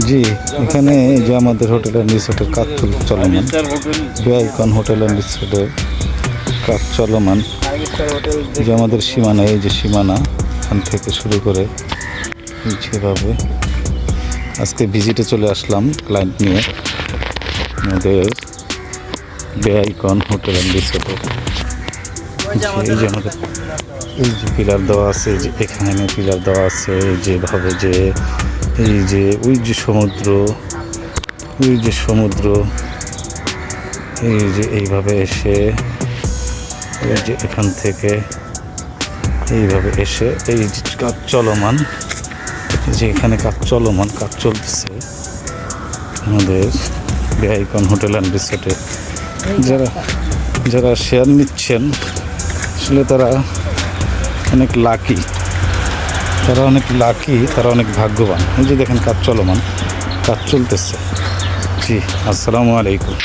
জি, এখানে যে আমাদের হোটেল অ্যান্ড রিসোর্টের কাজ চলমান, বেআইকন হোটেল অ্যান্ড রিসোর্টের কাজ চলমান। যে আমাদের সীমানা, এই যে সীমানা, এখান থেকে শুরু করে যেভাবে আজকে ভিজিটে চলে আসলাম ক্লায়েন্ট নিয়ে আমাদের বেআইকন হোটেল অ্যান্ড রিসোর্টের। এই যে আমাদের এই যে পিলার দেওয়া আছে, যে এখানে পিলার দেওয়া আছে, যেভাবে যে এই যে ওই যে সমুদ্র, ওই যে সমুদ্র, এই যে এইভাবে এসে এই যে এখান থেকে এইভাবে এসে এই যে কাজ চলমান, যে এখানে কাজ চলমান, কাজ চলতেছে আমাদের বেআইকন হোটেল অ্যান্ড রিসোর্টে। যারা যারা শেয়ার নিচ্ছেন আসলে তারা অনেক লাকি, তারা অনেক ভাগ্যবান। এই যে দেখেন কাজ চলমান, কাজ চলতেছে। জি, আসসালামু আলাইকুম।